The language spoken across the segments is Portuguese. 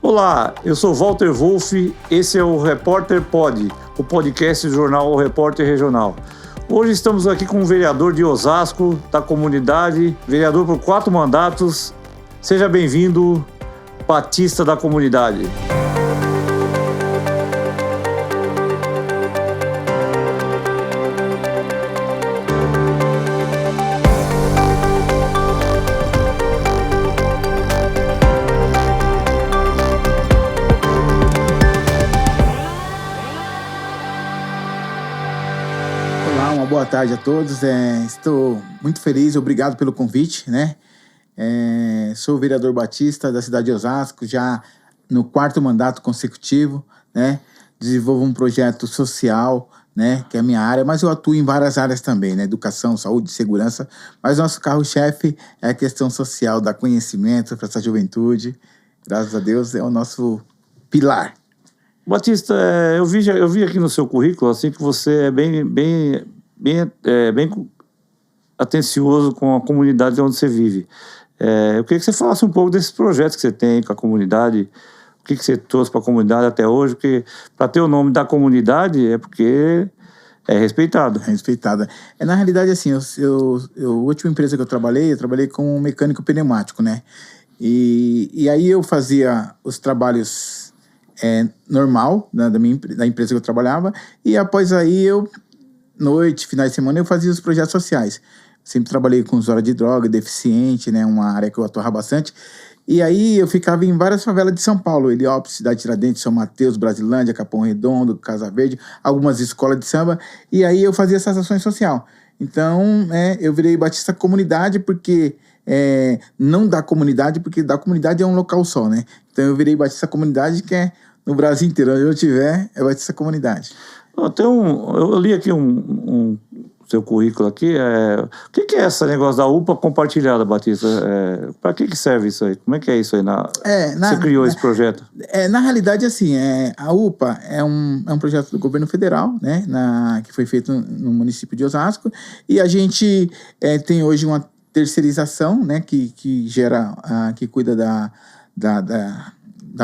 Olá, eu sou Walter Wolff, esse é o Repórter Pod, o podcast do jornal O Repórter Regional. Hoje estamos aqui com um vereador de Osasco, da comunidade, vereador por 4 mandatos. Seja bem-vindo, Batista da Comunidade. Boa tarde a todos, estou muito feliz, obrigado pelo convite, né? Sou o vereador Batista da cidade de Osasco, já no 4º mandato consecutivo, né? Desenvolvo um projeto social, né? Que é a minha área, mas eu atuo em várias áreas também, né? Educação, saúde, segurança, mas nosso carro-chefe é a questão social, dar conhecimento para essa juventude, graças a Deus é o nosso pilar. Batista, eu vi aqui no seu currículo, assim, que você é bem atencioso com a comunidade onde você vive. Eu queria que você falasse um pouco desses projetos que você tem com a comunidade, o que você trouxe para a comunidade até hoje, porque para ter o nome da comunidade é porque é respeitado. É respeitada. Na realidade, assim, a última empresa que eu trabalhei como mecânico pneumático, né? E aí eu fazia os trabalhos normal da empresa que eu trabalhava, e após aí noite, finais de semana, eu fazia os projetos sociais. Sempre trabalhei com usuário de droga, deficiente, né? Uma área que eu atuava bastante. E aí eu ficava em várias favelas de São Paulo, Heliópolis, Cidade Tiradentes, São Mateus, Brasilândia, Capão Redondo, Casa Verde, algumas escolas de samba. E aí eu fazia essas ações sociais. Então, eu virei Batista Comunidade porque... não da comunidade, porque da comunidade é um local só, né? Então eu virei Batista Comunidade, que é no Brasil inteiro. Onde eu estiver, é Batista Comunidade. Eu li aqui um seu currículo aqui. O que é esse negócio da UPA compartilhada, Batista? Para que serve isso aí? Como é que é isso aí? Você criou esse projeto? Na realidade, assim, a UPA é um projeto do governo federal, né? Que foi feito no município de Osasco. E a gente tem hoje uma terceirização, né? Que cuida da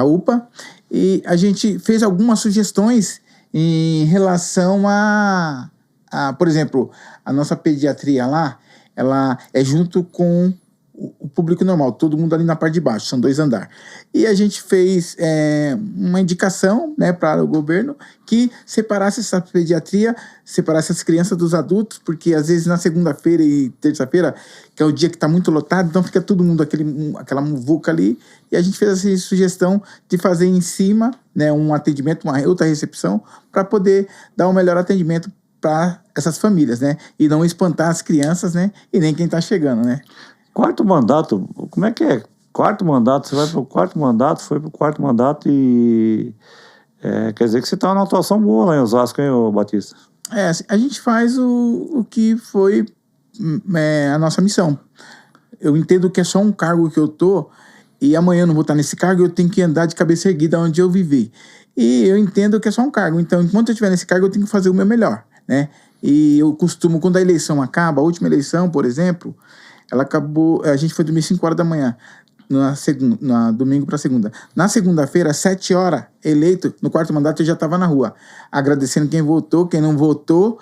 UPA. E a gente fez algumas sugestões em relação por exemplo, a nossa pediatria lá, ela é junto com o público normal, todo mundo ali na parte de baixo, são 2 andares. E a gente fez uma indicação, né, para o governo que separasse essa pediatria, separasse as crianças dos adultos, porque às vezes na segunda-feira e terça-feira, que é o dia que está muito lotado, então fica todo mundo aquela muvuca ali, e a gente fez essa sugestão de fazer em cima, né, um atendimento, uma outra recepção, para poder dar um melhor atendimento para essas famílias, né, e não espantar as crianças, né, e nem quem está chegando, né. 4º mandato, como é que é? 4º mandato, você vai para o 4º mandato, foi para o 4º mandato e... quer dizer que você está numa atuação boa lá em Osasco, hein, Batista? A gente faz o que foi a nossa missão. Eu entendo que é só um cargo que eu tô, e amanhã eu não vou estar nesse cargo, eu tenho que andar de cabeça erguida onde eu viver. E eu entendo que é só um cargo, então enquanto eu estiver nesse cargo eu tenho que fazer o meu melhor, né? E eu costumo, quando a eleição acaba, a última eleição, por exemplo... Ela acabou, a gente foi dormir 5 horas da manhã, na domingo para segunda. Na segunda-feira, às 7 horas, eleito, no 4º mandato eu já estava na rua, agradecendo quem votou, quem não votou,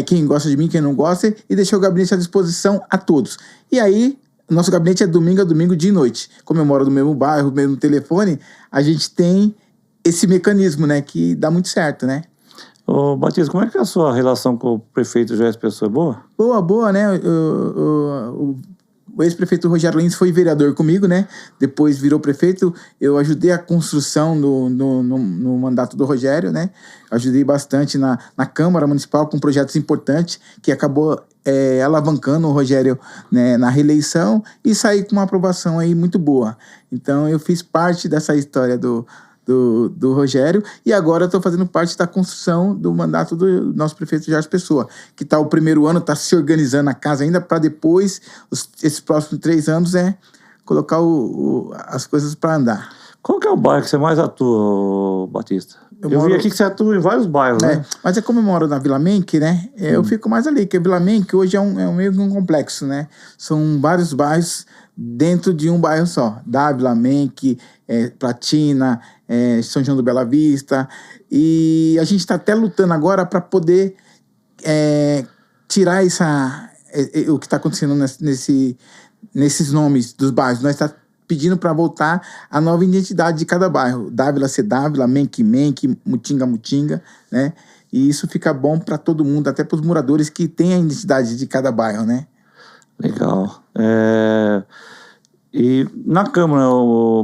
quem gosta de mim, quem não gosta, e deixei o gabinete à disposição a todos. E aí, o nosso gabinete é domingo a domingo de noite. Como eu moro no mesmo bairro, no mesmo telefone, a gente tem esse mecanismo, né, que dá muito certo, né? Ô, Batista, como é que é a sua relação com o prefeito Jair Pessoa? Boa, né? O ex-prefeito Rogério Lins foi vereador comigo, né? Depois virou prefeito. Eu ajudei a construção no mandato do Rogério, né? Ajudei bastante na Câmara Municipal com projetos importantes que acabou alavancando o Rogério, né, na reeleição, e saí com uma aprovação aí muito boa. Então eu fiz parte dessa história do Rogério, e agora estou fazendo parte da construção do mandato do nosso prefeito Jair Pessoa, que está o primeiro ano, está se organizando a casa ainda para depois, esses próximos 3 anos, colocar as coisas para andar. Qual que é o bairro que você mais atua, Batista? Eu moro- vi aqui que você atua em vários bairros, né? Mas como eu moro na Vila Menck, né? Eu fico mais ali, porque a Vila Menck hoje é meio que um complexo, né? São vários bairros dentro de um bairro só. Da Vila Menck, Platina, São João do Bela Vista. E a gente está até lutando agora para poder tirar o que está acontecendo nesses nomes dos bairros. Nós estamos pedindo para voltar a nova identidade de cada bairro. Dávila ser Dávila, Menck, Mutinga, Mutinga, né? E isso fica bom para todo mundo, até para os moradores que têm a identidade de cada bairro, né? Legal. E na Câmara,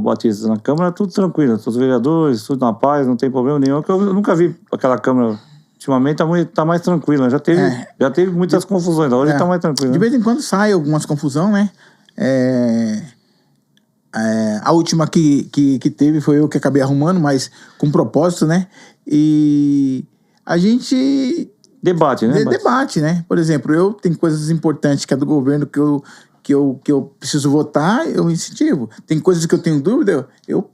Batista, na Câmara tudo tranquilo, todos os vereadores, tudo na paz, não tem problema nenhum, que eu nunca vi aquela Câmara. Ultimamente tá mais tranquila, né? Já teve muitas confusões, hoje tá mais tranquilo. De vez em quando sai algumas confusões, né? A última que teve foi eu que acabei arrumando, mas com propósito, né? E a gente debate, né? Debate, né? Por exemplo, eu tenho coisas importantes que é do governo que eu preciso votar, eu incentivo. Tem coisas que eu tenho dúvida, eu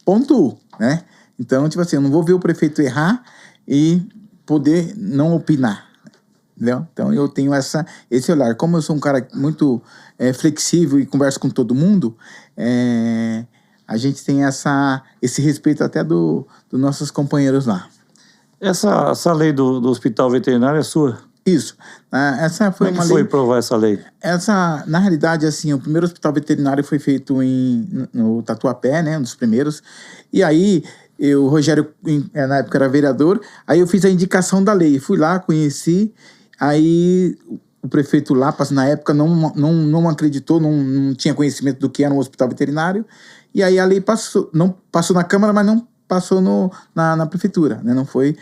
pontuo, né? Então, tipo assim, eu não vou ver o prefeito errar e poder não opinar, entendeu? Então, eu tenho esse olhar. Como eu sou um cara muito flexível e converso com todo mundo, a gente tem esse respeito até dos nossos companheiros lá. Essa lei do hospital veterinário é sua? Isso. Essa foi Como foi aprovar essa lei? Na realidade, assim, o primeiro hospital veterinário foi feito no Tatuapé, né? Um dos primeiros. E aí, o Rogério, na época, era vereador. Aí eu fiz a indicação da lei. Fui lá, conheci. Aí o prefeito lá, na época, não acreditou, não tinha conhecimento do que era um hospital veterinário. E aí a lei não passou na Câmara, mas não passou na prefeitura, né? Não foi...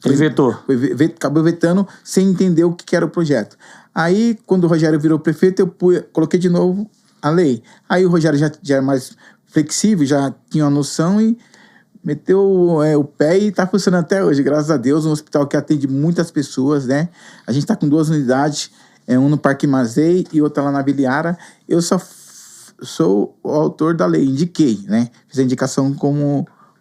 Ele vetou. Acabou vetando sem entender o que era o projeto. Aí, quando o Rogério virou prefeito, eu coloquei de novo a lei. Aí o Rogério já é mais flexível, já tinha uma noção e meteu o pé e está funcionando até hoje, graças a Deus. Um hospital que atende muitas pessoas, né? A gente está com 2 unidades, um no Parque Mazei e outra lá na Viliara. Eu só sou o autor da lei, indiquei, né? Fiz a indicação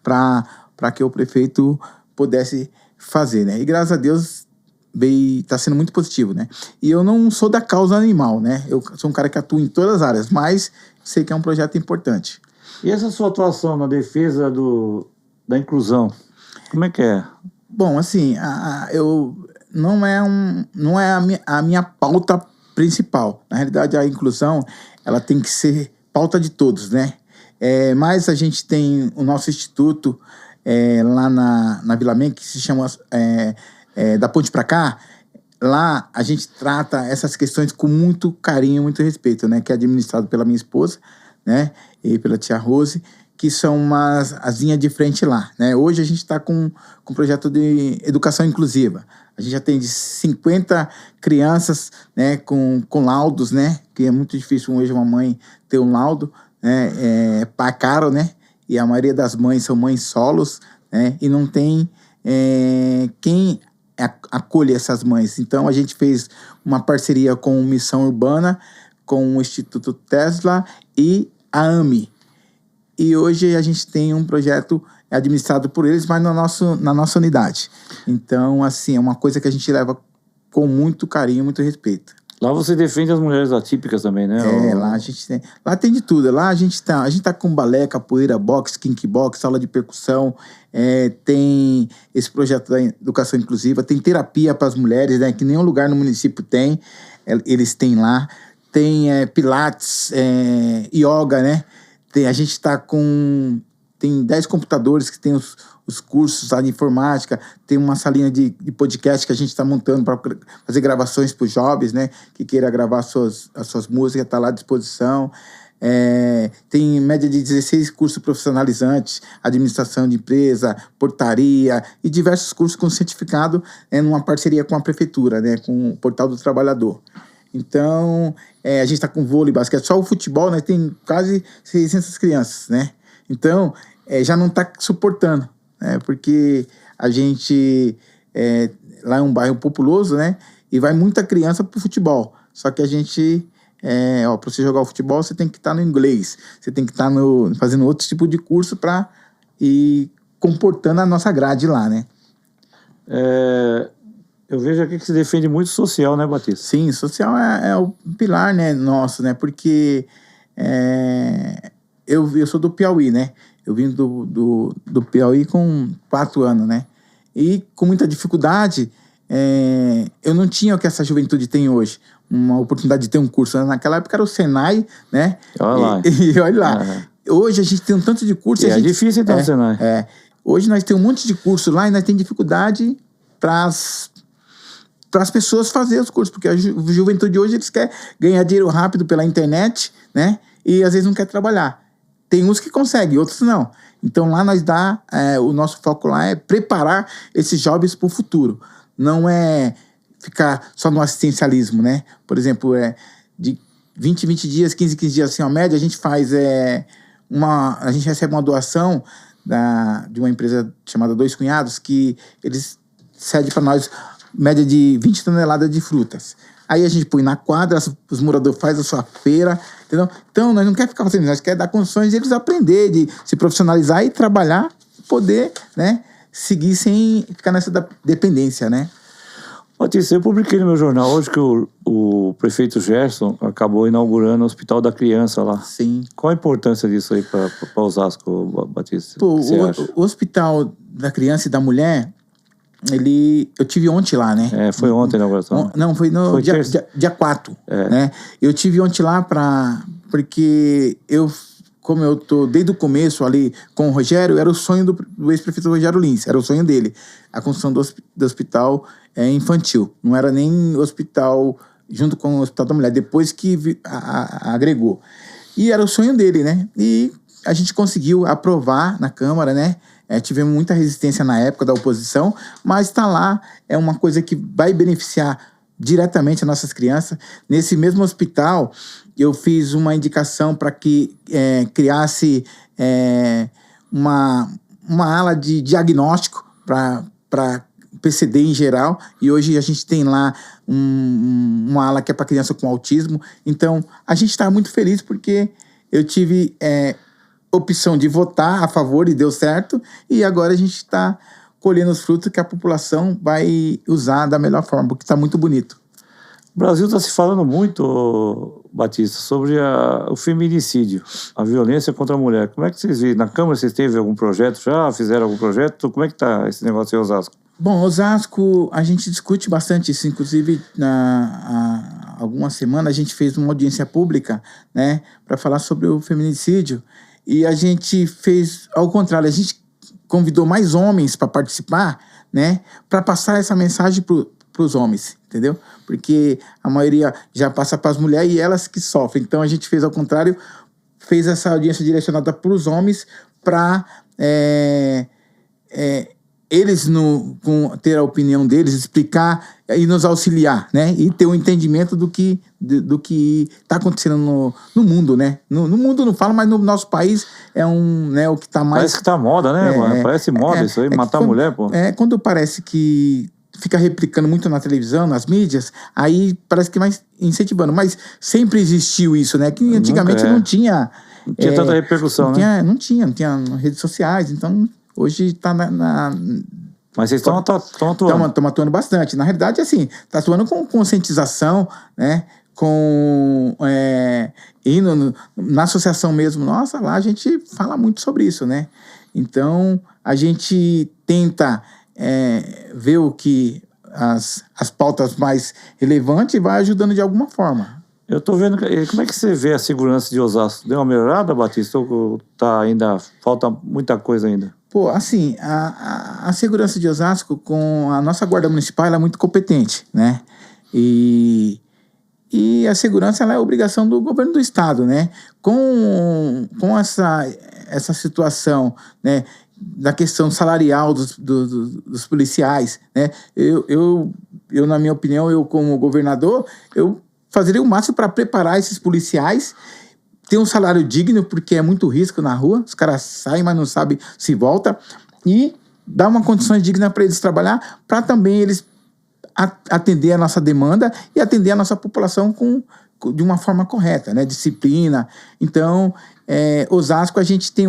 para que o prefeito pudesse fazer, né? E graças a Deus está sendo muito positivo, né? E eu não sou da causa animal, né? Eu sou um cara que atua em todas as áreas, mas sei que é um projeto importante. E essa sua atuação na defesa da inclusão, como é que é? Bom, assim, não é a minha pauta principal. Na realidade, a inclusão, ela tem que ser pauta de todos, né? Mas a gente tem o nosso instituto lá na Vila Menck, que se chama Da Ponte Pra Cá. Lá a gente trata essas questões com muito carinho, muito respeito, né? Que é administrado pela minha esposa, né? E pela tia Rose, que são as linhas de frente lá, né? Hoje a gente está com um projeto de educação inclusiva. A gente já tem 50 crianças, né? Com laudos, né? Que é muito difícil hoje uma mãe ter um laudo, né? É caro, né? E a maioria das mães são mães solos, né? E não tem quem acolhe essas mães. Então, a gente fez uma parceria com Missão Urbana, com o Instituto Tesla e a AMI. E hoje a gente tem um projeto administrado por eles, mas na nossa unidade. Então, assim, é uma coisa que a gente leva com muito carinho, muito respeito. Lá você defende as mulheres atípicas também, né? Lá a gente tem. Lá tem de tudo. Lá a gente tá com balé, capoeira, boxe, kickbox, aula de percussão. Tem esse projeto da educação inclusiva. Tem terapia para as mulheres, né? Que nenhum lugar no município tem. Eles têm lá. Tem pilates, yoga, né? A gente tá com... Tem 10 computadores que tem os cursos lá de informática, tem uma salinha de podcast que a gente está montando para fazer gravações para os jovens, né? Que queira gravar as suas músicas, está lá à disposição. Tem média de 16 cursos profissionalizantes, administração de empresa, portaria e diversos cursos com certificado numa parceria com a prefeitura, né? Com o Portal do Trabalhador. Então, a gente está com vôlei, basquete, só o futebol, né? Tem quase 600 crianças, né? Então, já não está suportando, né? Porque a gente lá é um bairro populoso, né? E vai muita criança pro futebol. Só que a gente Para você jogar o futebol, você tem que estar no inglês, você tem que estar fazendo outro tipo de curso para ir comportando a nossa grade lá, né? Eu vejo aqui que se defende muito social, né, Batista? Sim, social é o pilar, né, nosso, né? Porque eu sou do Piauí, né? Eu vim do Piauí com 4 anos, né? E com muita dificuldade, eu não tinha o que essa juventude tem hoje. Uma oportunidade de ter um curso. Naquela época era o Senai, né? Olha lá. E olha lá. Hoje a gente tem um tanto de curso. É difícil então o Senai. Hoje nós temos um monte de curso lá e nós temos dificuldade para as pessoas fazerem os cursos, porque a juventude hoje eles querem ganhar dinheiro rápido pela internet, né? E às vezes não quer trabalhar. Tem uns que conseguem, outros não. Então lá o nosso foco lá é preparar esses jovens para o futuro. Não é ficar só no assistencialismo, né? Por exemplo, de 20 dias, 15 dias, assim, a média, a gente faz a gente recebe uma doação de uma empresa chamada Dois Cunhados, que eles cedem para nós média de 20 toneladas de frutas. Aí a gente põe na quadra, os moradores fazem a sua feira, entendeu? Então, nós não queremos ficar fazendo isso, nós queremos dar condições de eles aprender, de se profissionalizar e trabalhar, poder, né, seguir sem ficar nessa dependência, né? Batista, eu publiquei no meu jornal hoje que o prefeito Gerson acabou inaugurando o Hospital da Criança lá. Sim. Qual a importância disso aí para Osasco, Batista? Pô, o Hospital da Criança e da Mulher, eu tive ontem lá, né? Foi ontem a inauguração. Não, foi no dia 4, né? Eu tive ontem lá porque como eu tô desde o começo ali com o Rogério, era o sonho do ex-prefeito Rogério Lins, era o sonho dele, a construção do hospital infantil. Não era nem hospital junto com o Hospital da Mulher, depois que agregou. E era o sonho dele, né? E a gente conseguiu aprovar na Câmara, né? Tivemos muita resistência na época da oposição, mas está lá, é uma coisa que vai beneficiar diretamente as nossas crianças. Nesse mesmo hospital, eu fiz uma indicação para que criasse uma ala de diagnóstico para PCD em geral, e hoje a gente tem lá uma ala que é para criança com autismo. Então, a gente está muito feliz porque eu tive opção de votar a favor e deu certo, e agora a gente está colhendo os frutos que a população vai usar da melhor forma, porque está muito bonito. O Brasil está se falando muito, Batista, sobre o feminicídio, a violência contra a mulher. Como é que vocês viram? Na Câmara vocês teve algum projeto já? Fizeram algum projeto? Como é que está esse negócio em Osasco? Bom, Osasco, a gente discute bastante isso. Inclusive, há algumas semanas, a gente fez uma audiência pública, né, para falar sobre o feminicídio. E a gente fez ao contrário, a gente convidou mais homens para participar, né, para passar essa mensagem para os homens, entendeu? Porque a maioria já passa para as mulheres e elas que sofrem. Então a gente fez ao contrário, fez essa audiência direcionada para os homens, para eles ter a opinião deles, explicar e nos auxiliar, né? E ter um entendimento do que está acontecendo no mundo, né? No mundo não falo, mas no nosso país né, o que está mais... Parece que tá moda, né, mano? Parece moda isso aí, matar a mulher, pô. Quando parece que fica replicando muito na televisão, nas mídias, aí parece que vai incentivando. Mas sempre existiu isso, né? Que antigamente não tinha... Não tinha tanta repercussão, né? Não tinha redes sociais, então... Hoje está Mas vocês estão atuando? Estamos atuando bastante. Na realidade, assim, está atuando com conscientização, né? Indo na associação mesmo. Nossa, lá a gente fala muito sobre isso, né? Então, a gente tenta ver o que as pautas mais relevantes e vai ajudando de alguma forma. Eu tô vendo... Como é que você vê a segurança de Osasco? Deu uma melhorada, Batista? Ou falta muita coisa ainda? Pô, assim, a segurança de Osasco, com a nossa guarda municipal, ela é muito competente, né? E a segurança, ela é obrigação do governo do estado, né? Com essa situação, né, da questão salarial dos policiais, né? Eu, na minha opinião, eu como governador, eu fazeria o máximo para preparar esses policiais, ter um salário digno, porque é muito risco na rua, os caras saem, mas não sabem se volta, e dar uma condição digna para eles trabalhar, para também eles atender a nossa demanda e atender a nossa população de uma forma correta, né? Disciplina. Então, Osasco, a gente tem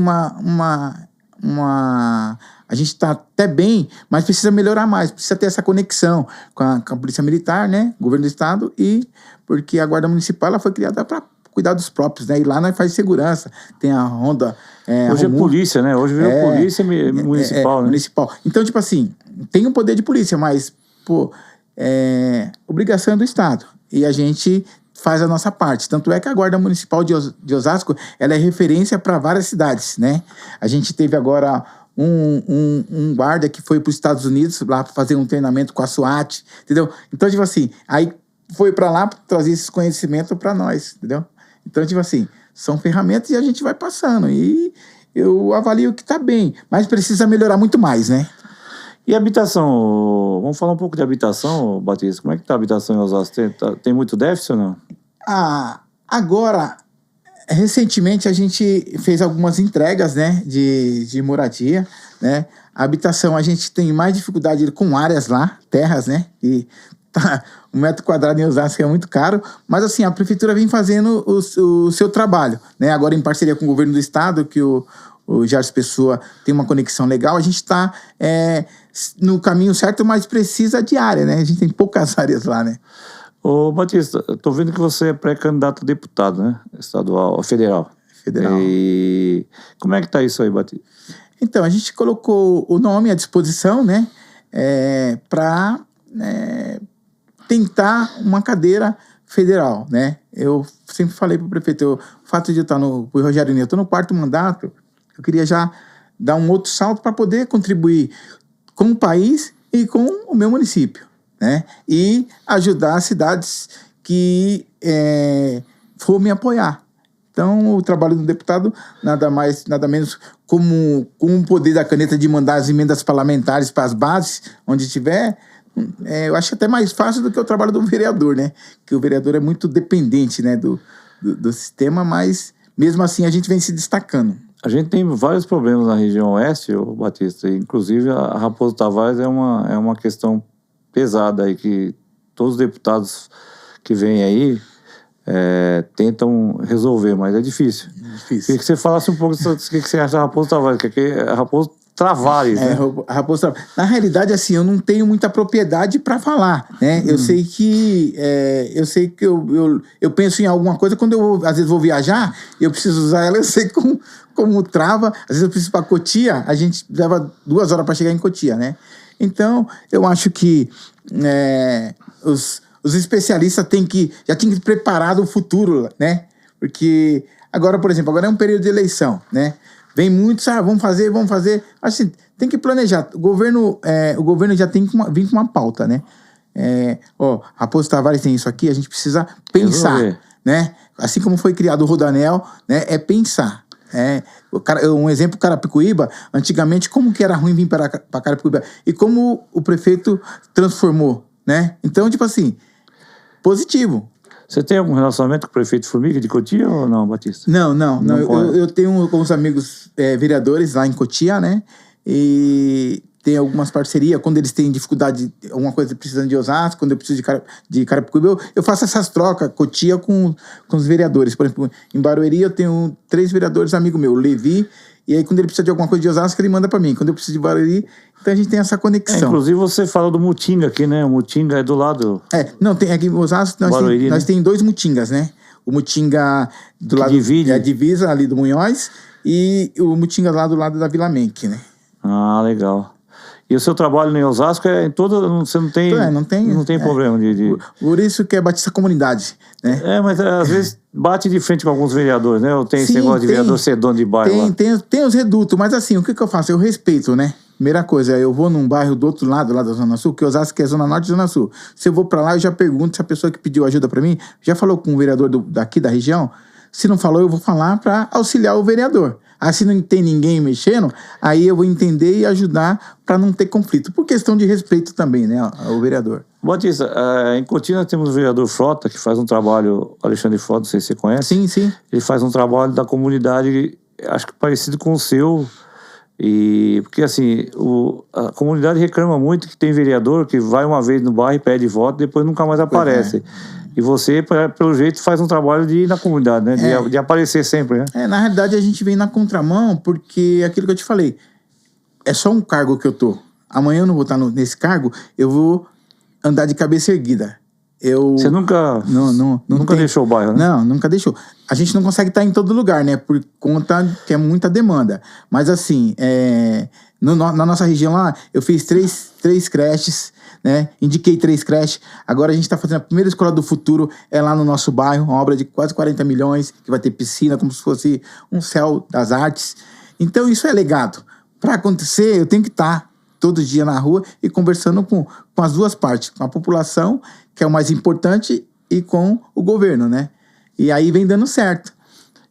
a gente está até bem, mas precisa melhorar mais, precisa ter essa conexão com a Polícia Militar, né? Governo do Estado, porque a Guarda Municipal ela foi criada para cuidar dos próprios, né? E lá nós faz segurança, tem a Ronda... Hoje é polícia, né? Hoje virou polícia municipal, né? Municipal. Então, tipo assim, tem o poder de polícia, mas, obrigação é do Estado. E a gente faz a nossa parte. Tanto é que a Guarda Municipal de Osasco, ela é referência para várias cidades, né? A gente teve agora um guarda que foi para os Estados Unidos lá para fazer um treinamento com a SWAT, entendeu? Então, tipo assim, aí foi para lá para trazer esse conhecimento para nós, entendeu? Então, tipo assim, são ferramentas e a gente vai passando. E eu avalio que tá bem, mas precisa melhorar muito mais, né? E habitação? Vamos falar um pouco de habitação, Batista. Como é que tá a habitação em Osasco? Tem muito déficit ou não? Agora, recentemente a gente fez algumas entregas, né, de moradia, né? A habitação, a gente tem mais dificuldade com áreas lá, terras, né? E um metro quadrado em Osasco é muito caro, mas assim, a prefeitura vem fazendo o seu trabalho, né? Agora em parceria com o governo do estado, que o Jardim Pessoa tem uma conexão legal, a gente está no caminho certo, mas precisa de área, né? A gente tem poucas áreas lá, né? Ô, Batista, eu tô vendo que você é pré-candidato a deputado, né? Estadual, federal. Federal. E como é que tá isso aí, Batista? Então, a gente colocou o nome à disposição, né? Para tentar uma cadeira federal, né? Eu sempre falei para o prefeito, o fato de eu estar no Rogério Ney, eu estou no 4º mandato, eu queria já dar um outro salto para poder contribuir com o país e com o meu município, né? E ajudar as cidades que for me apoiar. Então, o trabalho do deputado, nada mais, nada menos, com o poder da caneta de mandar as emendas parlamentares para as bases, onde tiver, eu acho até mais fácil do que o trabalho do vereador, né? Que o vereador é muito dependente, né, do sistema, mas mesmo assim a gente vem se destacando. A gente tem vários problemas na região oeste, Batista, inclusive a Raposo Tavares é uma questão pesada aí, que todos os deputados que vêm aí tentam resolver, mas é difícil. Queria que você falasse um pouco do que você acha da Raposo Tavares, que é Raposo Travares, né? Raposo Tavares. Na realidade, assim, eu não tenho muita propriedade para falar, né? Eu sei que eu penso em alguma coisa quando eu às vezes vou viajar, eu preciso usar ela, eu sei como trava. Às vezes eu preciso para Cotia, a gente leva 2 horas para chegar em Cotia, né? Então, eu acho que os especialistas já têm que preparar o futuro, né? Porque agora, por exemplo, agora é um período de eleição, né? Vem muitos, vamos fazer. Assim, tem que planejar. O governo já tem que vir com uma pauta, né? Raposo Tavares tem isso aqui, a gente precisa pensar, né? Assim como foi criado o Rodanel, né? É pensar. Um exemplo, Carapicuíba, antigamente, como que era ruim vir para Carapicuíba? E como o prefeito transformou, né? Então, tipo assim, positivo. Você tem algum relacionamento com o prefeito Formiga de Cotia ou não, Batista? Não. Eu tenho alguns amigos vereadores lá em Cotia, né? E tem algumas parcerias. Quando eles têm dificuldade, alguma coisa precisando de Osasco, quando eu preciso de Carapicuíba, eu faço essas trocas, Cotia com os vereadores. Por exemplo, em Barueri eu tenho 3 vereadores amigos meus, Levi, e aí quando ele precisa de alguma coisa de Osasco, ele manda para mim. Quando eu preciso de Barueri, então a gente tem essa conexão. Inclusive você fala do Mutinga aqui, né? O Mutinga é do lado... Não, tem aqui em Osasco, nós tem 2 Mutingas, né? O Mutinga do lado... Divide. A divisa ali do Munhoz e o Mutinga lá do lado da Vila Menck, né? Ah, legal. E o seu trabalho em Osasco em toda... Você não tem... Não tem problema de... Por isso que é Batista Comunidade, né? Mas às vezes bate de frente com alguns vereadores, né? Ou tem esse negócio de vereador ser dono de bairro tem os redutos, mas assim, o que eu faço? Eu respeito, né? Primeira coisa, eu vou num bairro do outro lado, lá da Zona Sul, que Osasco é Zona Norte e Zona Sul. Se eu vou pra lá, eu já pergunto se a pessoa que pediu ajuda pra mim já falou com o vereador daqui da região. Se não falou, eu vou falar pra auxiliar o vereador. Aí se não tem ninguém mexendo, aí eu vou entender e ajudar para não ter conflito. Por questão de respeito também, né, ao vereador. Batista, em Cotia temos o vereador Frota, que faz um trabalho, Alexandre Frota, não sei se você conhece. Sim. Ele faz um trabalho da comunidade, acho que parecido com o seu. Porque assim, a comunidade reclama muito que tem vereador que vai uma vez no bairro e pede voto, depois nunca mais aparece. E você, pelo jeito, faz um trabalho de ir na comunidade, né? De aparecer sempre, né? Na realidade, a gente vem na contramão, porque aquilo que eu te falei, é só um cargo que eu tô. Amanhã eu não vou estar nesse cargo, eu vou andar de cabeça erguida. Você nunca deixou o bairro, né? Não, nunca deixou. A gente não consegue estar em todo lugar, né? Por conta que é muita demanda. Mas assim, na nossa região lá, eu fiz três creches, né? Indiquei 3 creches. Agora a gente está fazendo a primeira escola do futuro, é lá no nosso bairro, uma obra de quase 40 milhões, que vai ter piscina, como se fosse um céu das artes. Então isso é legado. Para acontecer, eu tenho que estar todo dia na rua e conversando com as duas partes, com a população, que é o mais importante, e com o governo, né? E aí vem dando certo.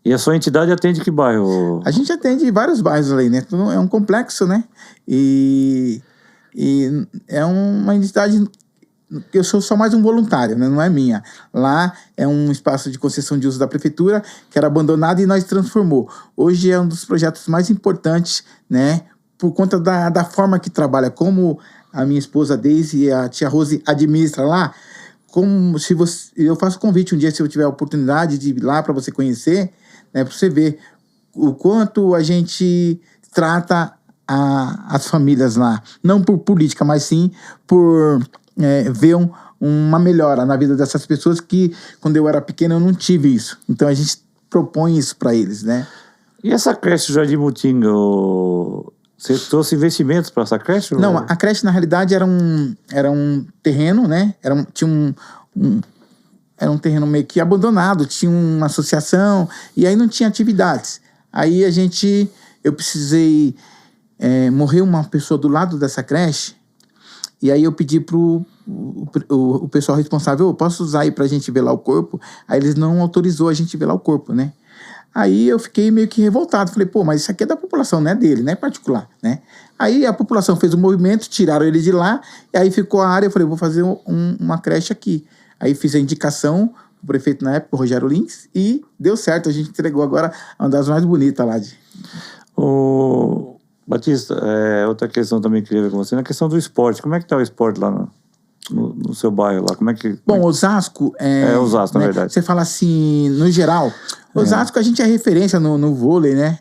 E a sua entidade atende que bairro? A gente atende vários bairros ali, né? É um complexo, né? E é uma entidade que eu sou só mais um voluntário, né? Não é minha. Lá é um espaço de concessão de uso da prefeitura que era abandonado e nós transformou. Hoje é um dos projetos mais importantes, né? Por conta da forma que trabalha, como a minha esposa Deise e a tia Rose administram lá. Como se você, eu faço convite um dia, se eu tiver a oportunidade de ir lá para você conhecer, né? Para você ver o quanto a gente trata as famílias lá. Não por política, mas sim por ver uma melhora na vida dessas pessoas que, quando eu era pequeno, eu não tive isso. Então, a gente propõe isso para eles, né? E essa creche Jardim Mutinga, você trouxe investimentos para essa creche? Não, a creche, na realidade, era um terreno, né? Era um terreno meio que abandonado, tinha uma associação, e aí não tinha atividades. Aí eu precisei... morreu uma pessoa do lado dessa creche, e aí eu pedi pro o pessoal responsável, posso usar aí pra gente velar o corpo? Aí eles não autorizou a gente velar o corpo, né? Aí eu fiquei meio que revoltado, falei, mas isso aqui é da população, não é dele, não é particular, né? Aí a população fez um movimento, tiraram ele de lá, e aí ficou a área, eu falei, vou fazer uma creche aqui. Aí fiz a indicação pro prefeito na época, o Rogério Lins, e deu certo, a gente entregou agora uma das mais bonitas lá. Batista, outra questão também que eu queria ver com você, na questão do esporte. Como é que tá o esporte lá no seu bairro lá? Bom, Osasco... Osasco, na verdade. Você fala assim, no geral, Osasco a gente é referência no vôlei, né?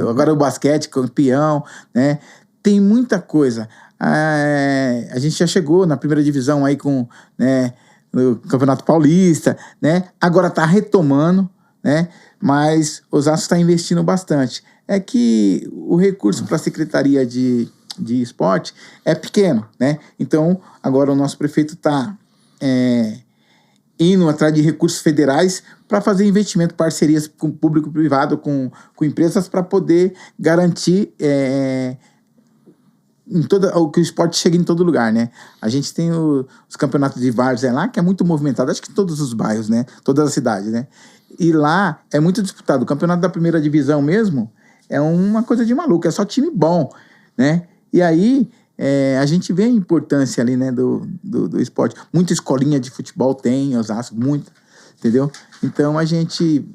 Agora o basquete, campeão, né? Tem muita coisa. A gente já chegou na primeira divisão aí com, né, no Campeonato Paulista, né? Agora tá retomando, né? Mas Osasco está investindo bastante. É que o recurso para a Secretaria de Esporte é pequeno, né? Então, agora o nosso prefeito está indo atrás de recursos federais para fazer investimento, parcerias com público e privado, com empresas, para poder garantir que o esporte chegue em todo lugar, né? A gente tem os campeonatos de várzea lá, que é muito movimentado, acho que em todos os bairros, né? Todas as cidades, né? E lá é muito disputado. O campeonato da primeira divisão mesmo é uma coisa de maluco, é só time bom, né? E aí a gente vê a importância ali, né, do esporte. Muita escolinha de futebol tem, Osasco, muita, entendeu? Então a gente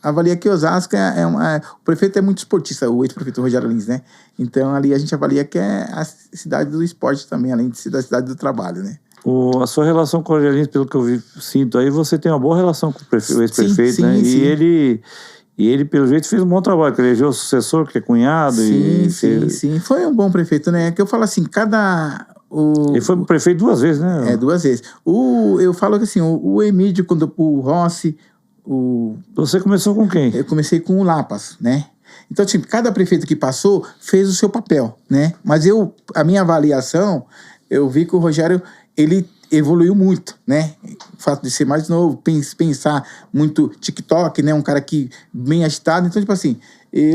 avalia que Osasco o prefeito é muito esportista, o ex-prefeito Rogério Lins, né? Então ali a gente avalia que é a cidade do esporte também, além de ser da cidade do trabalho, né? A sua relação com o Rogério Lins, pelo que eu sinto aí, você tem uma boa relação com o ex-prefeito, né? Sim. E ele, pelo jeito, fez um bom trabalho, que elegeu o sucessor, que é cunhado. Sim. Foi um bom prefeito, né? Que eu falo assim, Ele foi prefeito 2 vezes, né? 2 vezes. Eu falo que assim, o Emílio, o Rossi... Você começou com quem? Eu comecei com o Lapas, né? Então, assim, cada prefeito que passou fez o seu papel, né? Mas a minha avaliação, eu vi que o Rogério, ele evoluiu muito, né? O fato de ser mais novo, pensar muito TikTok, né? Um cara que bem agitado. Então, tipo assim,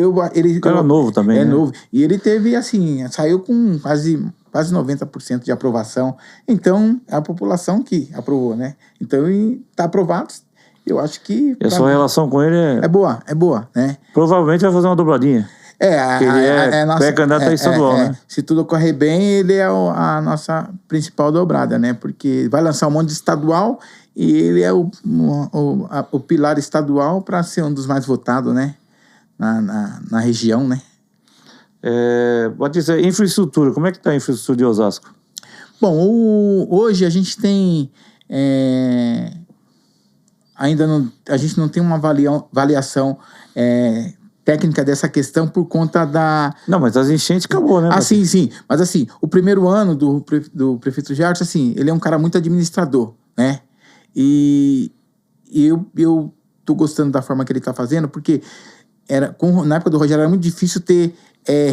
O cara novo também, né? Novo. E ele teve, assim, saiu com quase 90% de aprovação. Então, é a população que aprovou, né? Então, tá aprovado. Eu acho que... E a sua relação com ele é boa, né? Provavelmente vai fazer uma dobradinha. Ele pré-candidato estadual, né? Se tudo correr bem, ele é a nossa principal dobrada, né? Porque vai lançar um monte de estadual e ele é o pilar estadual para ser um dos mais votados, né? Na região, né? Batista, infraestrutura, como é que está a infraestrutura de Osasco? Bom, hoje a gente tem ainda não, a gente não tem uma avaliação técnica dessa questão por conta da... Não, mas as enchentes acabou, né? Sim. Mas assim, o primeiro ano do prefeito Gerson, assim, ele é um cara muito administrador, né? E eu tô gostando da forma que ele tá fazendo, porque na época do Rogério era muito difícil ter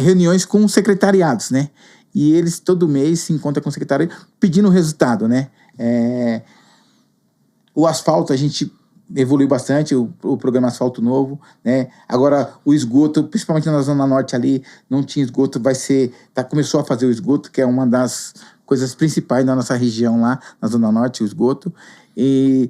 reuniões com os secretariados, né? E eles todo mês se encontram com o secretário pedindo o resultado, né? O asfalto, a gente evoluiu bastante, o programa Asfalto Novo, né? Agora, o esgoto, principalmente na Zona Norte ali, não tinha esgoto, começou a fazer o esgoto, que é uma das coisas principais da nossa região lá, na Zona Norte, o esgoto. E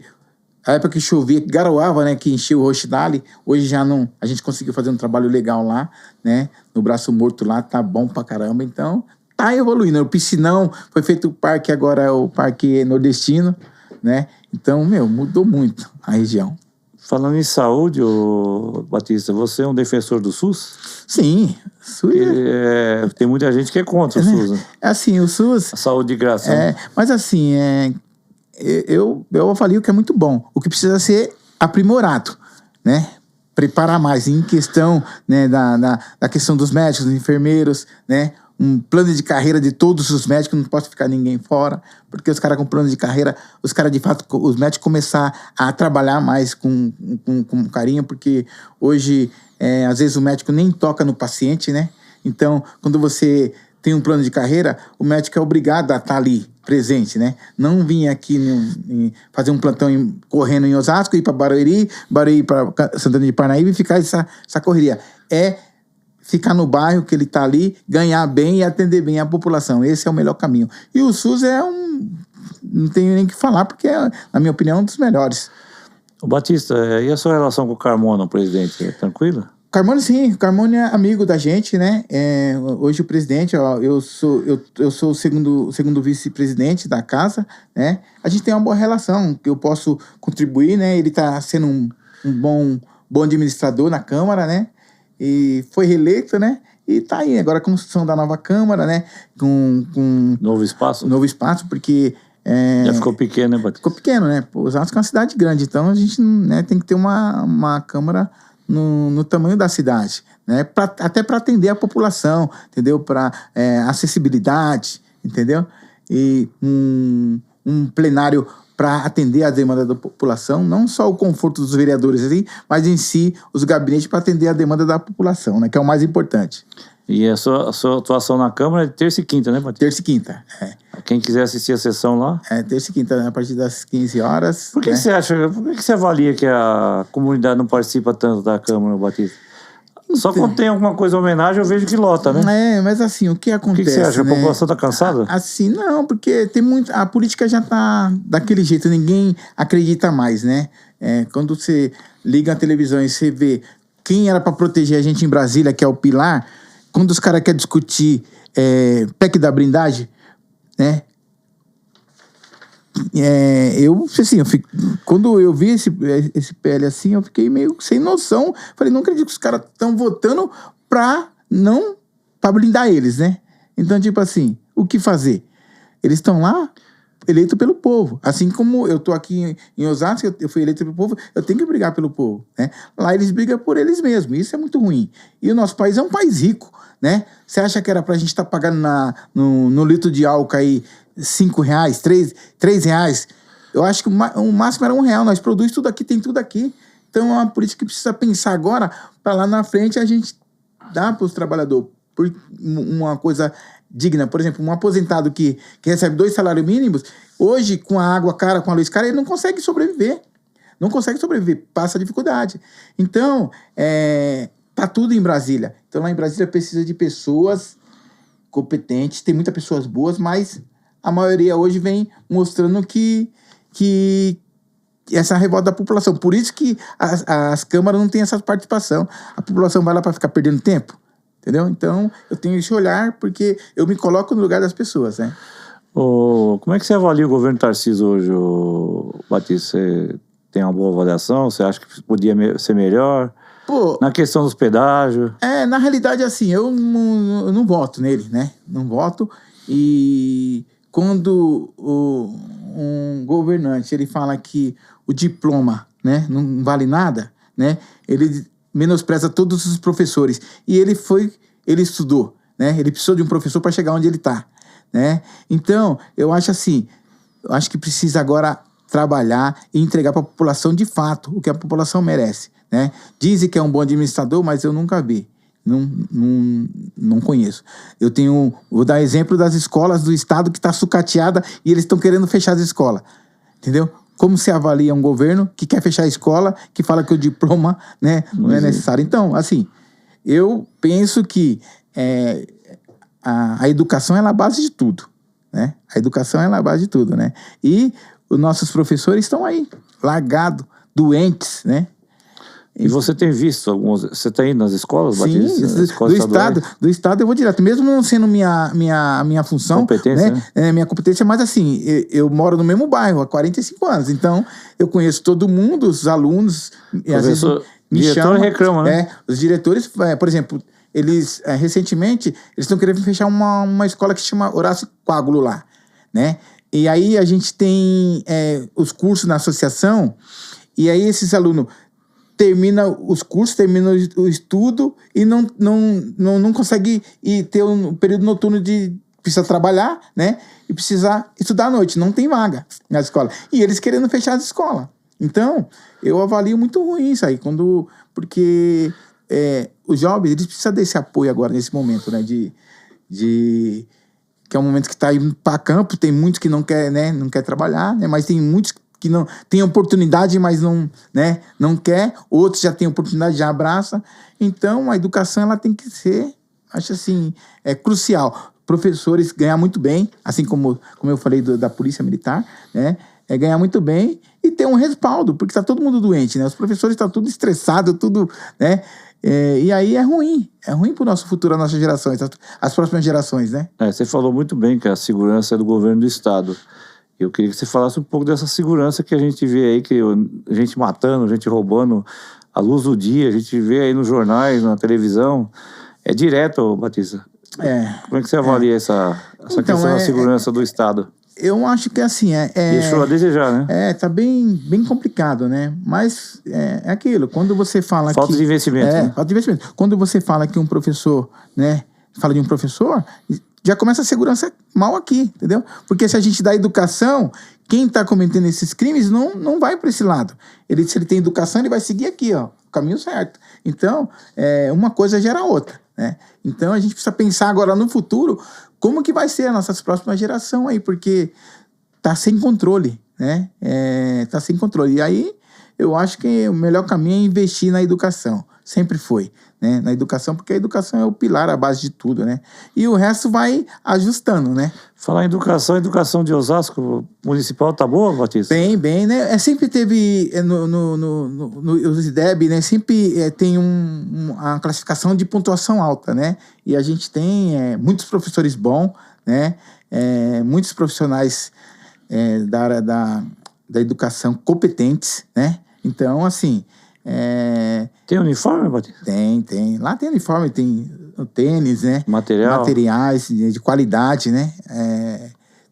a época que chovia, que garoava, né, que encheu o Roxidale, hoje já não, a gente conseguiu fazer um trabalho legal lá, né? No Braço Morto lá, tá bom pra caramba, então tá evoluindo. O Piscinão, foi feito o parque, agora é o Parque Nordestino, né? Então, mudou muito a região. Falando em saúde, Batista, você é um defensor do SUS? Sim, SUS tem muita gente que é contra o SUS, né? Assim, o SUS... A saúde de graça. Né? Mas assim, eu avalio que é muito bom. O que precisa ser aprimorado, né? Preparar mais em questão, né, da questão dos médicos, dos enfermeiros, né? Um plano de carreira de todos os médicos, não pode ficar ninguém fora, porque os caras com plano de carreira, os caras de fato, os médicos começar a trabalhar mais com carinho, porque hoje, às vezes o médico nem toca no paciente, né? Então, quando você tem um plano de carreira, o médico é obrigado a estar ali, presente, né? Não vir aqui fazer um plantão correndo em Osasco, ir para Barueri para Santana de Parnaíba e ficar essa correria. Ficar no bairro que ele está ali, ganhar bem e atender bem a população. Esse é o melhor caminho. E o SUS não tenho nem o que falar, porque na minha opinião, um dos melhores. O Batista, e a sua relação com o Carmona, o presidente? É tranquila? Carmona, sim. O Carmona é amigo da gente, né? Hoje o presidente, eu sou o segundo vice-presidente da casa, né? A gente tem uma boa relação, que eu posso contribuir, né? Ele está sendo um bom administrador na Câmara, né? E foi reeleito, né? E tá aí, agora a construção da nova Câmara, né? Com novo espaço? Novo espaço, porque... Já ficou pequeno, né, Batista? Ficou pequeno, né? Osasco é uma cidade grande, então a gente, né, tem que ter uma Câmara no tamanho da cidade, né? Até para atender a população, entendeu? Para acessibilidade, entendeu? E um plenário para atender a demanda da população, não só o conforto dos vereadores, assim, mas em si os gabinetes para atender a demanda da população, né, que é o mais importante. E a sua atuação na Câmara é de terça e quinta, né, Batista? Terça e quinta, Quem quiser assistir a sessão lá? Terça e quinta, né, a partir das 15 horas. Por que você acha, por que você avalia que a comunidade não participa tanto da Câmara, Batista? Só quando tem alguma coisa em homenagem, eu vejo que lota, né? Mas assim, o que acontece, O que você acha? né? A população tá cansada? Assim, não, porque tem muito... A política já tá daquele jeito, ninguém acredita mais, né? Quando você liga a televisão e você vê quem era para proteger a gente em Brasília, que é o Pilar, quando os caras querem discutir PEC da blindagem, né? Quando eu vi esse PL assim, eu fiquei meio sem noção. Falei, não acredito que os caras estão votando pra blindar eles, né? Então, tipo assim, o que fazer? Eles estão lá eleito pelo povo. Assim como eu tô aqui em Osasco, eu fui eleito pelo povo, eu tenho que brigar pelo povo, né? Lá eles brigam por eles mesmos, isso é muito ruim. E o nosso país é um país rico, né? Você acha que era pra gente estar pagando no litro de álcool aí R$5, R$3? Eu acho que o máximo era R$1. Nós produzimos tudo aqui, tem tudo aqui. Então é uma política que precisa pensar agora, para lá na frente a gente dar para os trabalhadores uma coisa digna. Por exemplo, um aposentado que recebe 2 salários mínimos, hoje, com a água cara, com a luz cara, ele não consegue sobreviver. Não consegue sobreviver, passa dificuldade. Então, tá tudo em Brasília. Então, lá em Brasília precisa de pessoas competentes, tem muitas pessoas boas, mas a maioria hoje vem mostrando que essa revolta da população. Por isso que as câmaras não têm essa participação. A população vai lá para ficar perdendo tempo. Entendeu? Então, eu tenho esse olhar porque eu me coloco no lugar das pessoas, né? Como é que você avalia o governo Tarcísio hoje, Batista? Você tem uma boa avaliação? Você acha que podia ser melhor? Na questão dos pedágios? Na realidade, assim, eu não voto nele, né? Não voto. E quando um governante ele fala que o diploma, né, não vale nada, né, ele menospreza todos os professores. E ele estudou, né, ele precisou de um professor para chegar onde ele está, né. Então, eu acho assim, eu acho que precisa agora trabalhar e entregar para a população de fato o que a população merece, né. Dizem que é um bom administrador, mas eu nunca vi. Não conheço. Vou dar exemplo das escolas do estado que está sucateada e eles estão querendo fechar as escolas. Entendeu? Como se avalia um governo que quer fechar a escola, que fala que o diploma, né, não é necessário. Então, assim, eu penso que a educação é a base de tudo, né? A educação é a base de tudo, né? E os nossos professores estão aí, largados, doentes, né? E você tem visto alguns... Você está indo nas escolas, Sim, do estado eu vou direto. Mesmo não sendo minha função... Competência, né? Minha competência, mas assim, eu moro no mesmo bairro há 45 anos. Então, eu conheço todo mundo, os alunos... E às vezes me chamam, reclama, né? Os diretores, por exemplo, eles, recentemente, eles estão querendo fechar uma escola que se chama Horácio Coágulo lá, né? E aí a gente tem os cursos na associação, e aí esses alunos... termina os cursos, termina o estudo e não consegue ter um período noturno de... Precisa trabalhar, né? E precisa estudar à noite. Não tem vaga na escola. E eles querendo fechar as escolas. Então, eu avalio muito ruim isso aí. Porque os jovens, eles precisam desse apoio agora, nesse momento, né? Que é um momento que está indo para campo. Tem muitos que não quer, né? Não quer trabalhar, né? Mas tem muitos que não tem oportunidade, mas não quer. Outros já têm oportunidade, já abraça. Então, a educação ela tem que ser, acho assim, crucial. Professores ganhar muito bem, assim como eu falei da Polícia Militar, né? Ganhar muito bem e ter um respaldo, porque está todo mundo doente, né? Os professores estão tudo estressados, tudo, né? E aí é ruim para o nosso futuro, as nossas gerações, as próximas gerações, né? Você falou muito bem que a segurança é do governo do estado. Eu queria que você falasse um pouco dessa segurança que a gente vê aí, que gente matando, gente roubando à luz do dia, a gente vê aí nos jornais, na televisão. É direto, Batista. Como é que você avalia essa questão da segurança do Estado? Eu acho que assim... Deixou a desejar, né? Tá bem complicado, né? Mas é aquilo, quando você fala falta de investimento, né? Falta de investimento. Quando você fala que um professor, né? Fala de um professor... já começa a segurança mal aqui, entendeu? Porque se a gente dá educação, quem está cometendo esses crimes não vai para esse lado. Se ele tem educação, ele vai seguir aqui, ó, o caminho certo. Então, uma coisa gera outra, né? Então, a gente precisa pensar agora no futuro, como que vai ser a nossa próxima geração aí, porque tá sem controle, né? Tá sem controle. E aí, eu acho que o melhor caminho é investir na educação. Sempre foi, né? Na educação, porque a educação é o pilar, a base de tudo, né? E o resto vai ajustando, né? Falar em educação, a educação de Osasco municipal tá boa, Batista? Bem, né? Sempre teve os IDEB, né? Sempre tem uma classificação de pontuação alta, né? E a gente tem muitos professores bons, né? Muitos profissionais da área da educação competentes, né? Então, assim... Tem uniforme, Batista? Tem. Lá tem uniforme, tem o tênis, né? Materiais de qualidade, né?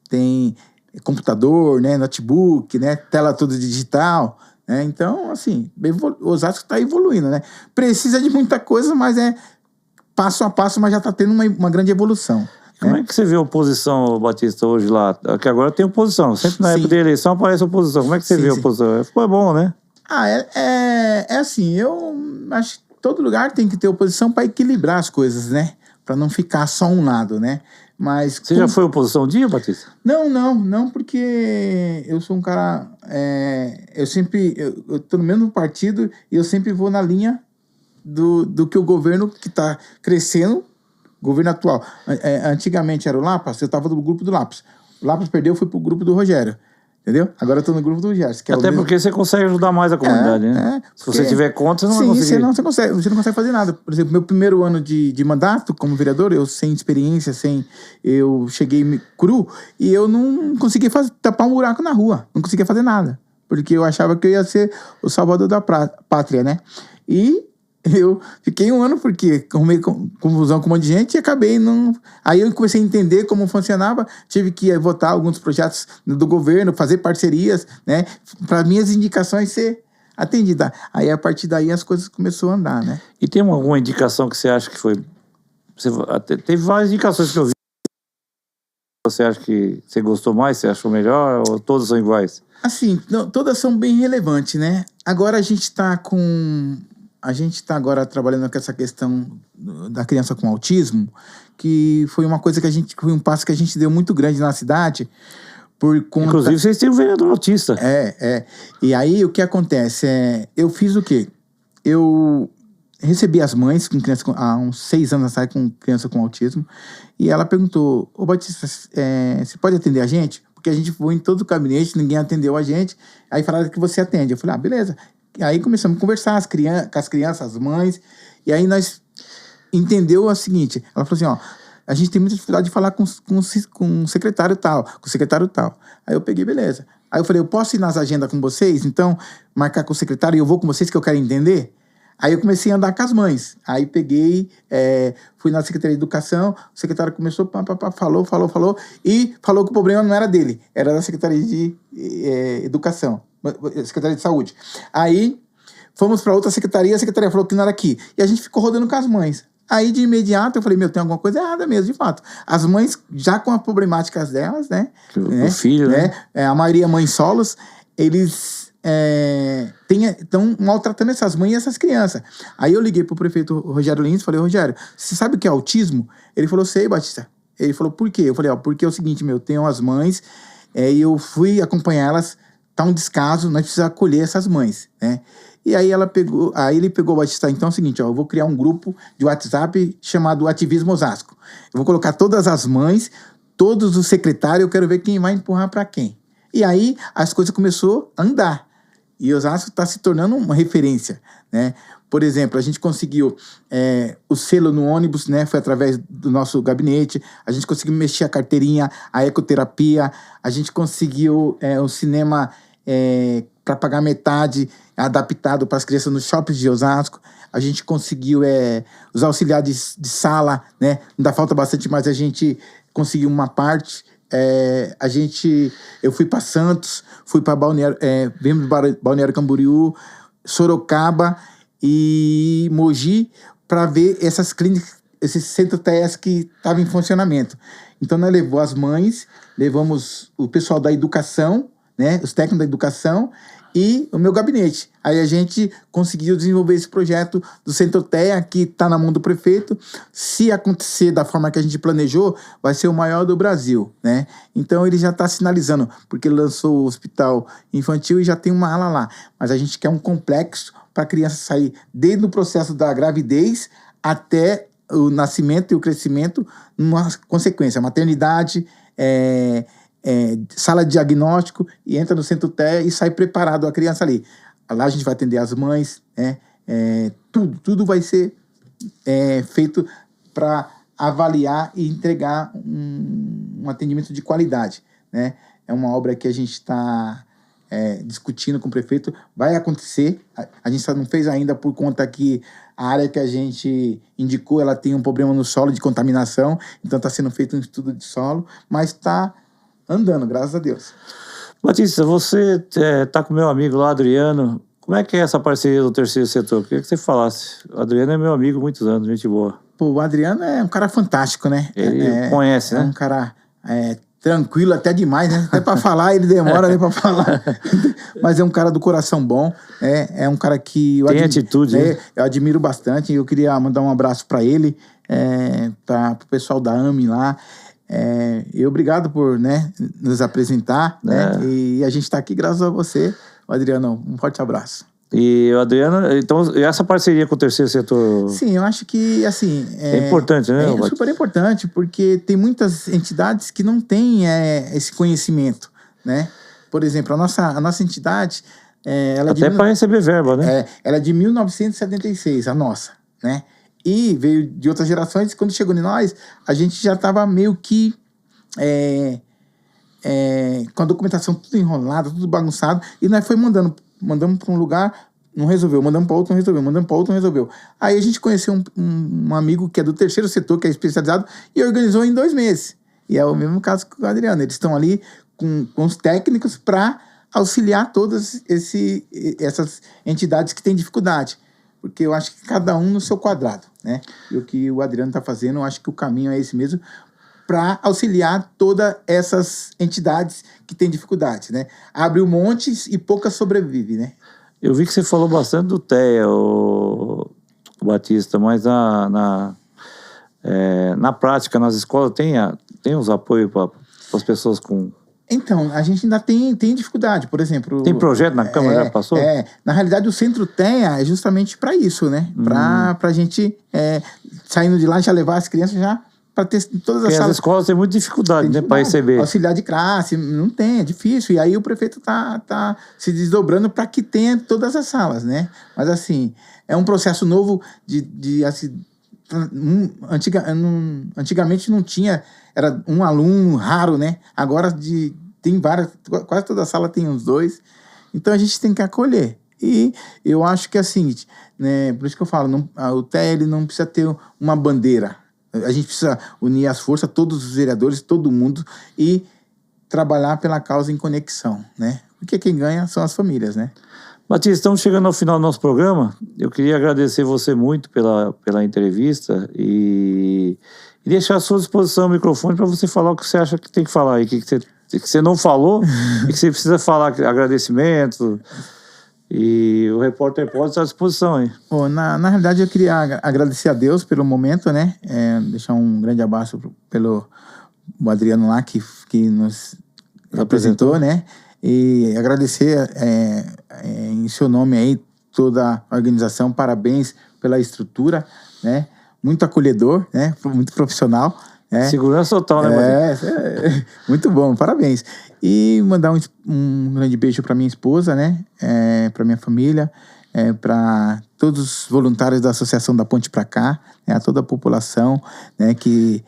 Tem computador, né? Notebook, né? Tela toda digital, né? Então, assim, o Osasco está evoluindo, né? Precisa de muita coisa, mas passo a passo, mas já está tendo uma grande evolução. Como é que você vê a oposição, Batista, hoje lá? Porque agora tem oposição. Sempre na época da eleição aparece oposição. Como é que você vê a oposição? Foi bom, né? Assim, eu acho que todo lugar tem que ter oposição para equilibrar as coisas, né? Para não ficar só um lado, né? Mas você já foi oposição um dia, Batista? Não, porque eu sou um cara... eu tô no mesmo partido e eu sempre vou na linha do que o governo que está crescendo, governo atual. Antigamente era o Lapas, eu estava no grupo do Lapas. O Lapas perdeu, eu fui pro grupo do Rogério. Entendeu? Agora eu tô no grupo do Gerson. Até porque você consegue ajudar mais a comunidade, né? Se você tiver conta, você não vai conseguir. Você não consegue fazer nada. Por exemplo, meu primeiro ano de mandato como vereador, eu sem experiência, eu cheguei cru e eu não conseguia tapar um buraco na rua. Não conseguia fazer nada. Porque eu achava que eu ia ser o salvador da pátria, né? E eu fiquei 1 ano porque arrumei confusão com um monte de gente e acabei não... Aí eu comecei a entender como funcionava, tive que votar alguns projetos do governo, fazer parcerias, né? Para minhas indicações ser atendida. Aí, a partir daí, as coisas começaram a andar, né? E tem alguma indicação que você acha que foi... Teve várias indicações que eu vi. Você acha que você gostou mais, você achou melhor, ou todas são iguais? Assim, não, todas são bem relevantes, né? Agora a gente está agora trabalhando com essa questão da criança com autismo, que foi uma coisa foi um passo que a gente deu muito grande na cidade, por conta... Inclusive, vocês têm um vereador autista. E aí, o que acontece? Eu fiz o quê? Eu recebi as mães com criança há uns 6 anos atrás com criança com autismo, e ela perguntou: ô Batista, você pode atender a gente? Porque a gente foi em todo o gabinete, ninguém atendeu a gente, aí falaram que você atende. Eu falei, beleza. E aí começamos a conversar com as crianças, as mães, e aí nós entendeu o seguinte, ela falou assim, ó, a gente tem muita dificuldade de falar com o secretário tal, com o secretário tal. Aí eu peguei, beleza. Aí eu falei, eu posso ir nas agendas com vocês? Então, marcar com o secretário e eu vou com vocês que eu quero entender? Aí eu comecei a andar com as mães. Aí peguei, fui na Secretaria de Educação, o secretário começou, falou, e falou que o problema não era dele, era da Secretaria de Educação, Secretaria de Saúde. Aí fomos para outra secretaria, a secretaria falou que não era aqui. E a gente ficou rodando com as mães. Aí, de imediato, eu falei, tem alguma coisa errada mesmo, de fato. As mães, já com as problemáticas delas, né? O filho, né? A maioria mães solos, eles estão maltratando essas mães e essas crianças. Aí eu liguei pro prefeito Rogério Lins e falei, Rogério, você sabe o que é autismo? Ele falou, sei, Batista. Ele falou, por quê? Eu falei, porque é o seguinte, tenho as mães, e eu fui acompanhar elas, tá um descaso, nós precisamos acolher essas mães, né? E aí ele pegou o Batista, então é o seguinte, eu vou criar um grupo de WhatsApp chamado Ativismo Osasco. Eu vou colocar todas as mães, todos os secretários, eu quero ver quem vai empurrar para quem. E aí as coisas começaram a andar. E Osasco está se tornando uma referência, né? Por exemplo, a gente conseguiu o selo no ônibus, né? Foi através do nosso gabinete. A gente conseguiu mexer a carteirinha, a ecoterapia. A gente conseguiu o cinema para pagar metade, adaptado para as crianças nos shoppings de Osasco. A gente conseguiu os auxiliares de sala, né? Ainda falta bastante, mas a gente conseguiu uma parte. Eu fui para Santos, fui para Balneário Camboriú, Sorocaba e Mogi para ver essas clínicas, esses centros TS que estavam em funcionamento. Então nós levamos as mães, levamos o pessoal da educação, né, os técnicos da educação e o meu gabinete. Aí a gente conseguiu desenvolver esse projeto do Centro TEA, que está na mão do prefeito. Se acontecer da forma que a gente planejou, vai ser o maior do Brasil, né? Então ele já está sinalizando, porque ele lançou o hospital infantil e já tem uma ala lá. Mas a gente quer um complexo para a criança sair desde o processo da gravidez até o nascimento e o crescimento, numa consequência, maternidade, sala de diagnóstico, e entra no Centro TEA e sai preparado a criança ali. Lá a gente vai atender as mães, né? Tudo vai ser feito para avaliar e entregar um atendimento de qualidade, né? É uma obra que a gente está discutindo com o prefeito, vai acontecer, a gente só não fez ainda por conta que a área que a gente indicou, ela tem um problema no solo de contaminação, então está sendo feito um estudo de solo, mas está andando, graças a Deus. Batista, você tá com meu amigo lá, Adriano. Como é que é essa parceria do terceiro setor? Queria que você falasse. O Adriano é meu amigo há muitos anos, gente boa. Pô, o Adriano é um cara fantástico, né? Ele conhece, né? É um cara tranquilo até demais, né? Até para falar, ele demora né, para falar. Mas é um cara do coração bom. É um cara que... Tem atitude, né? Eu admiro bastante. Eu queria mandar um abraço para ele, para o pessoal da AMI lá. E obrigado por nos apresentar, né? E a gente está aqui graças a você, Adriano. Um forte abraço. E o Adriano, então, essa parceria com o terceiro setor... Sim, eu acho que, assim... É importante, né? É super importante, porque tem muitas entidades que não têm esse conhecimento, né? Por exemplo, a nossa entidade... ela até para receber verba, né? Ela é de 1976, a nossa, né? E veio de outras gerações, e quando chegou em nós, a gente já estava meio que... com a documentação tudo enrolada, tudo bagunçado, e nós foi mandamos para um lugar não resolveu, mandamos para outro, não resolveu, mandamos para outro, não resolveu. Aí a gente conheceu um amigo que é do terceiro setor, que é especializado, e organizou em 2 meses. E é o mesmo caso que o Adriano. Eles estão ali com os técnicos para auxiliar todas essas entidades que têm dificuldade. Porque eu acho que cada um no seu quadrado, né? E o que o Adriano está fazendo, eu acho que o caminho é esse mesmo, para auxiliar todas essas entidades que têm dificuldade, né? Abre um monte e poucas sobrevivem, né? Eu vi que você falou bastante do TEA, o Batista, mas na prática, nas escolas, tem os apoios para as pessoas com... Então, a gente ainda tem dificuldade, por exemplo... Tem projeto na Câmara, já passou? Na realidade, o Centro TEA é justamente para isso, né? Para a gente, saindo de lá, já levar as crianças já para ter todas as salas. salas. As escolas têm muita dificuldade, né, para receber. Auxiliar de classe, não tem, é difícil. E aí o prefeito tá se desdobrando para que tenha todas as salas, né? Mas, assim, é um processo novo antigamente não tinha, era um aluno raro, né? Agora tem várias, quase toda sala tem uns 2. Então a gente tem que acolher. E eu acho que é o seguinte, né? Por isso que eu falo, o TEA ele não precisa ter uma bandeira. A gente precisa unir as forças, todos os vereadores, todo mundo, e trabalhar pela causa em conexão, né? Porque quem ganha são as famílias, né? Batista, estamos chegando ao final do nosso programa. Eu queria agradecer você muito pela entrevista e deixar à sua disposição o microfone para você falar o que você acha que tem que falar aí, que você não falou e que você precisa falar, agradecimento. E o Repórter Pod está à disposição aí. Bom, na realidade eu queria agradecer a Deus pelo momento, né? Deixar um grande abraço pelo Adriano lá que nos apresentou, né? E agradecer em seu nome aí toda a organização, parabéns pela estrutura, né? Muito acolhedor, né? Muito profissional. Segurança total, né, muito bom, parabéns. E mandar um grande beijo para minha esposa, né? Para minha família, para todos os voluntários da Associação da Ponte Pra Cá, né? A toda a população, né? Que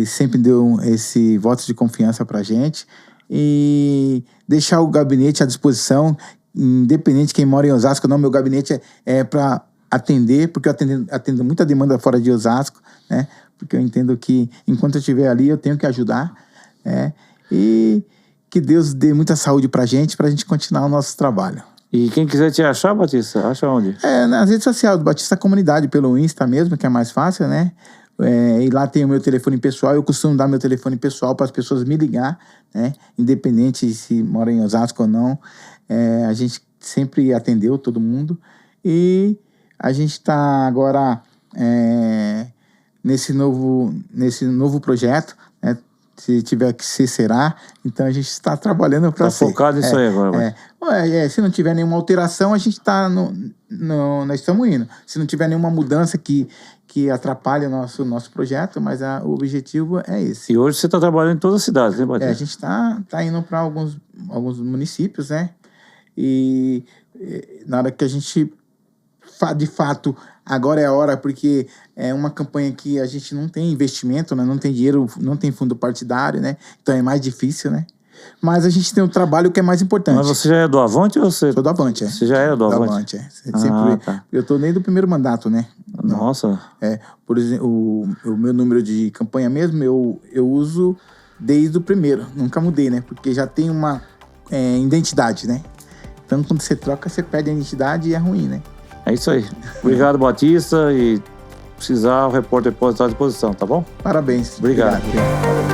sempre deu esse voto de confiança pra gente. E deixar o gabinete à disposição, independente de quem mora em Osasco, não, meu gabinete é para atender, porque eu atendo muita demanda fora de Osasco, né? Porque eu entendo que enquanto eu estiver ali, eu tenho que ajudar, e que Deus dê muita saúde pra gente continuar o nosso trabalho. E quem quiser te achar, Batista, acha onde? Nas redes sociais, do Batista Comunidade, pelo Insta mesmo, que é mais fácil, né? E lá tem o meu telefone pessoal, eu costumo dar meu telefone pessoal para as pessoas me ligar, né? Independente se mora em Osasco ou não, a gente sempre atendeu todo mundo e a gente está agora nesse novo projeto, né? Se tiver que ser, será. Então a gente está trabalhando para ser. Está focado nisso aí agora. Se não tiver nenhuma alteração, a gente está nós estamos indo. Se não tiver nenhuma mudança que atrapalhe o nosso projeto, mas o objetivo é esse. E hoje você está trabalhando em todas as cidades, né, Batista? A gente está indo para alguns municípios, né? E na hora que a gente, de fato, agora é a hora, porque é uma campanha que a gente não tem investimento, né? Não tem dinheiro, não tem fundo partidário, né? Então é mais difícil, né? Mas a gente tem um trabalho que é mais importante. Mas você já é do Avante ou você... Sou do Avante, Você já era do Avante? Sempre, tá. Eu tô nem do primeiro mandato, né? Nossa. Por exemplo, o meu número de campanha mesmo, eu uso desde o primeiro. Nunca mudei, né? Porque já tem uma identidade, né? Então, quando você troca, você perde a identidade e é ruim, né? É isso aí. Obrigado, Batista. E precisar, o Repórter pode estar à disposição, tá bom? Parabéns. Obrigado. Obrigado.